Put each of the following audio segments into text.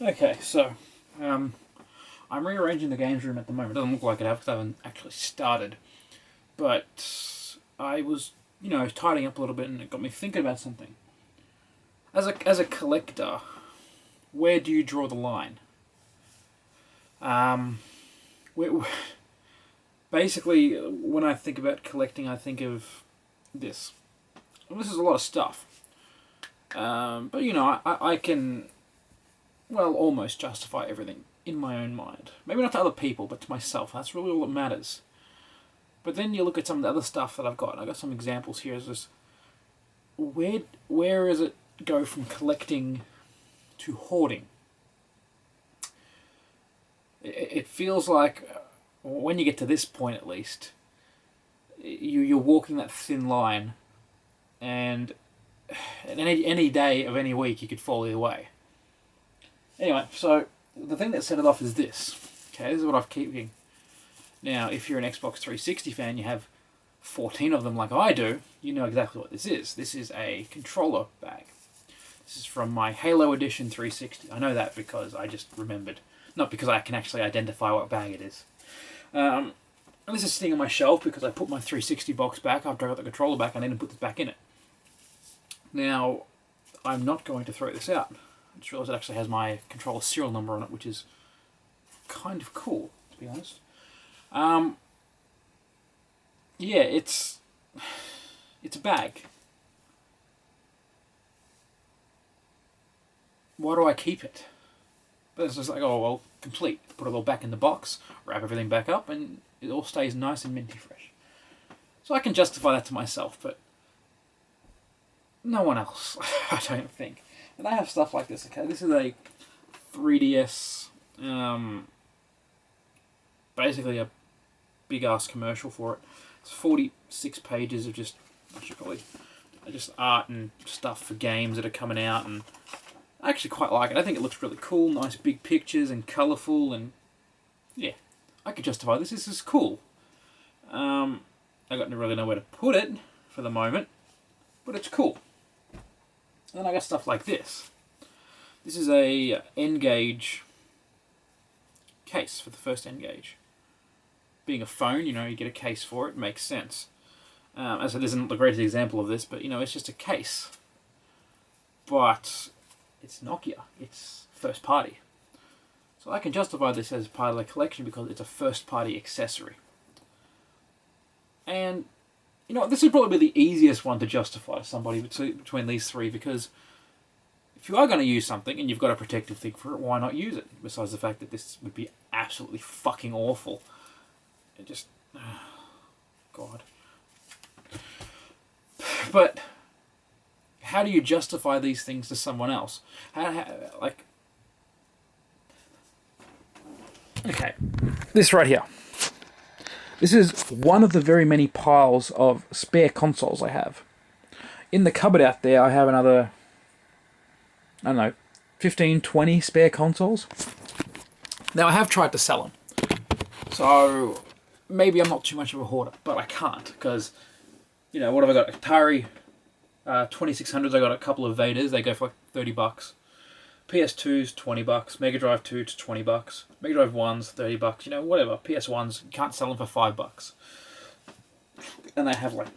Okay, so I'm rearranging the games room at the moment. It doesn't look like it have because I haven't actually started. But I was, tidying up a little bit, and it got me thinking about something. As a collector, where do you draw the line? Um, where, Basically, when I think about collecting, I think of this. Well, this is a lot of stuff. But I can, well, almost justify everything in my own mind. Maybe not to other people, but to myself. That's really all that matters. But then you look at some of the other stuff that I've got. And I've got some examples here. Is just where does it go from collecting to hoarding? It feels like when you get to this point, at least, you're walking that thin line, and any day of any week you could fall either way. Anyway, so the thing that set it off is this. Okay, this is what I've keeping. Now, if you're an Xbox 360 fan, you have 14 of them like I do, you know exactly what this is. This is a controller bag. This is from my Halo Edition 360. I know that because I just remembered. Not because I can actually identify what bag it is. And this is sitting on my shelf because I put my 360 box back after I got the controller back. I need to put this back in it. Now, I'm not going to throw this out. I just realised it actually has my controller serial number on it, which is kind of cool, to be honest. Yeah, it's a bag. Why do I keep it? But it's just like, oh, well, complete. Put it all back in the box, wrap everything back up, and it all stays nice and minty fresh. So I can justify that to myself, but no one else, I don't think. And I have stuff like this, okay? This is a 3DS, basically a big-ass commercial for it. It's 46 pages of just art and stuff for games that are coming out, and I actually quite like it. I think it looks really cool, nice big pictures and colourful, and yeah, I could justify this. This is cool. I got really nowhere to put it for the moment, but it's cool. And then I got stuff like this. This is a N-Gage case for the first N-Gage. Being a phone, you get a case for it. Makes sense. As I said, this isn't the greatest example of this, but it's just a case. But it's Nokia. It's first party. So I can justify this as part of the collection because it's a first party accessory. And, this would probably be the easiest one to justify to somebody between these three, because if you are going to use something and you've got a protective thing for it, why not use it? Besides the fact that this would be absolutely fucking awful. It just... God. But how do you justify these things to someone else? Okay, this right here. This is one of the very many piles of spare consoles I have. In the cupboard out there, I have another, 15, 20 spare consoles. Now, I have tried to sell them. So, maybe I'm not too much of a hoarder, but I can't, because, what have I got? Atari 2600s, I got a couple of Vadas, they go for like $30. PS2's $20, Mega Drive 2's $20, Mega Drive 1's $30, whatever. PS1's, you can't sell them for $5. And they have I've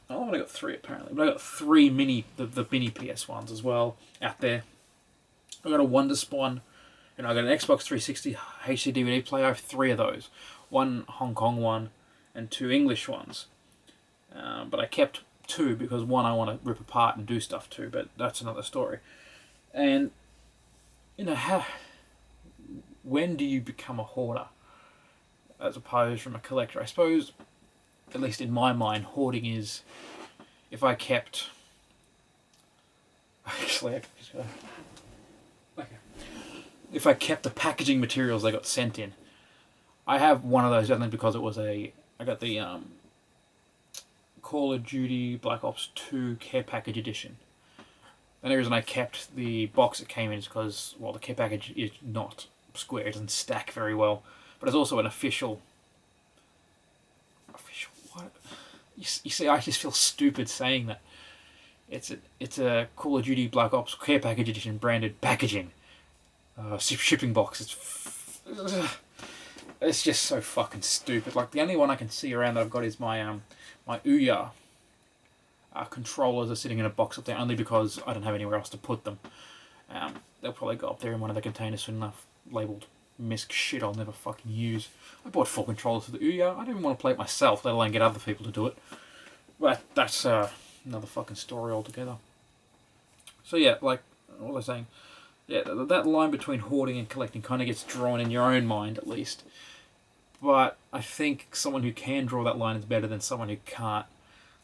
only got 3 apparently, but I got 3 the mini PS1s as well out there. I got a WonderSpawn, I got an Xbox 360 HD DVD player. I have 3 of those, 1 Hong Kong one and 2 English ones. But I kept 2 because 1 I want to rip apart and do stuff to, but that's another story. And when do you become a hoarder as opposed from a collector? I suppose, at least in my mind, hoarding is if I kept... Actually, if I kept the packaging materials they got sent in. I have one of those, definitely, because it was I got the Call of Duty Black Ops 2 Care Package Edition. The only reason I kept the box it came in is because, well, the care package is not square, it doesn't stack very well, but it's also an official what? You see, I just feel stupid saying that. It's a Call of Duty Black Ops Care Package Edition branded packaging. shipping box. It's just so fucking stupid. Like, the only one I can see around that I've got is my my Ouya controllers are sitting in a box up there, only because I don't have anywhere else to put them. They'll probably go up there in one of the containers soon enough, labelled misc shit I'll never fucking use. I bought 4 controllers for the Ouya. I don't even want to play it myself, let alone get other people to do it. But that's another fucking story altogether. So yeah, like, what was I saying? Yeah, that line between hoarding and collecting kind of gets drawn in your own mind, at least. But I think someone who can draw that line is better than someone who can't.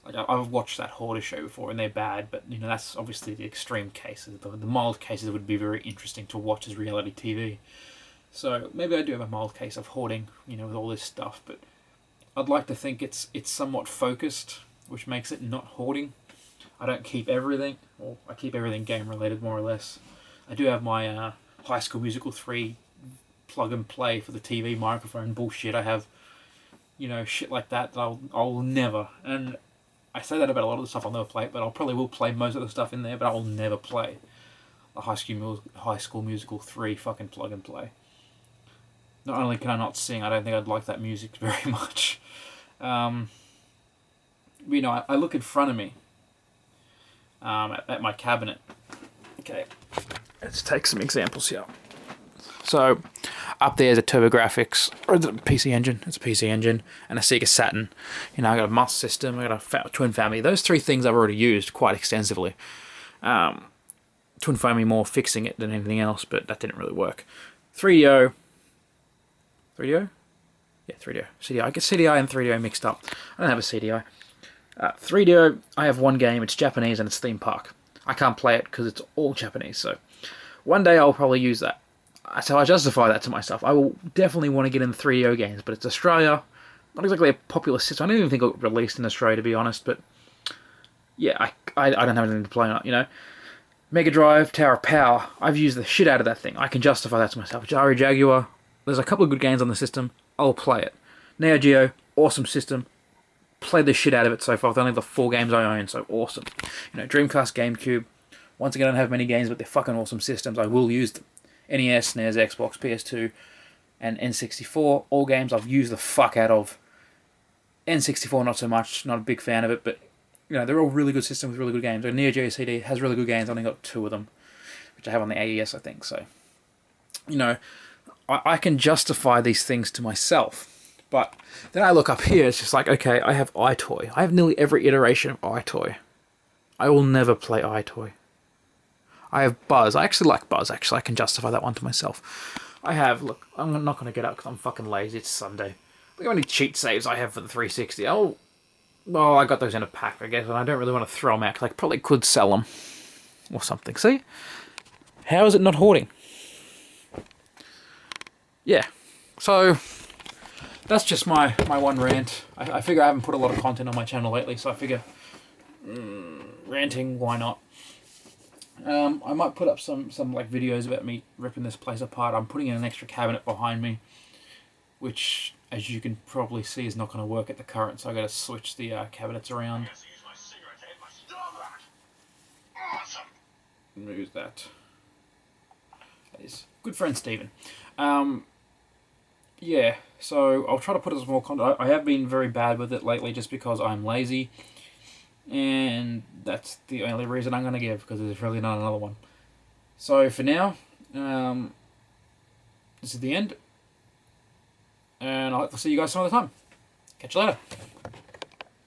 Like, I've watched that Hoarder show before, and they're bad, but you know, that's obviously the extreme cases. The mild cases would be very interesting to watch as reality TV. So maybe I do have a mild case of hoarding, you know, with all this stuff, but I'd like to think it's somewhat focused, which makes it not hoarding. I don't keep everything, or I keep everything game related more or less. I do have my High School Musical 3 plug and play for the TV microphone bullshit. I have, you know, shit like that I'll never, and I say that about a lot of the stuff I'll never play, but I'll probably will play most of the stuff in there, but I will never play the High School Musical 3 fucking plug and play. Not only can I not sing, I don't think I'd like that music very much. You know, I look in front of me at my cabinet. Okay, let's take some examples here. So, up there's a TurboGrafx, or is it a PC Engine? It's a PC Engine, and a Sega Saturn. You know, I got a Master System, I got a Twin Family. Those 3 things I've already used quite extensively. Twin Family more fixing it than anything else, but that didn't really work. 3DO? Yeah, 3DO. CDI. I get CDI and 3DO mixed up. I don't have a CDI. 3DO, I have one game, it's Japanese and it's Theme Park. I can't play it because it's all Japanese, so one day I'll probably use that. So I justify that to myself. I will definitely want to get in the 3DO games, but it's Australia, not exactly a popular system. I don't even think it got released in Australia, to be honest, but yeah, I don't have anything to play on it, you know. Mega Drive, Tower of Power, I've used the shit out of that thing. I can justify that to myself. Atari Jaguar, there's a couple of good games on the system, I'll play it. Neo Geo, awesome system. Played the shit out of it so far with only the 4 games I own, so awesome. You know, Dreamcast, GameCube, once again I don't have many games, but they're fucking awesome systems, I will use them. NES, SNES, Xbox, PS2, and N64, all games I've used the fuck out of. N64 not so much, not a big fan of it, but you know, they're all really good systems with really good games. Neo Geo CD has really good games, I only got 2 of them, which I have on the AES, I think, so. You know, I can justify these things to myself. But then I look up here, it's just like, okay, I have iToy. I have nearly every iteration of iToy. I will never play iToy. I have Buzz. I actually like Buzz, actually. I can justify that one to myself. I have, look, I'm not going to get up because I'm fucking lazy. It's Sunday. Look how many cheat saves I have for the 360. Oh, well, I got those in a pack, I guess, and I don't really want to throw them out because I probably could sell them or something. See? How is it not hoarding? Yeah. So that's just my one rant. I figure I haven't put a lot of content on my channel lately, so I figure ranting, why not? I might put up some like videos about me ripping this place apart. I'm putting in an extra cabinet behind me, which, as you can probably see, is not going to work at the current, so I got to switch the cabinets around. Who's that? That is good friend Stephen. Yeah, so I'll try to put as more content. I have been very bad with it lately just because I'm lazy, and that's the only reason I'm going to give, because there's really not another one. So for now, this is the end, and I'll see you guys some other time. Catch you later.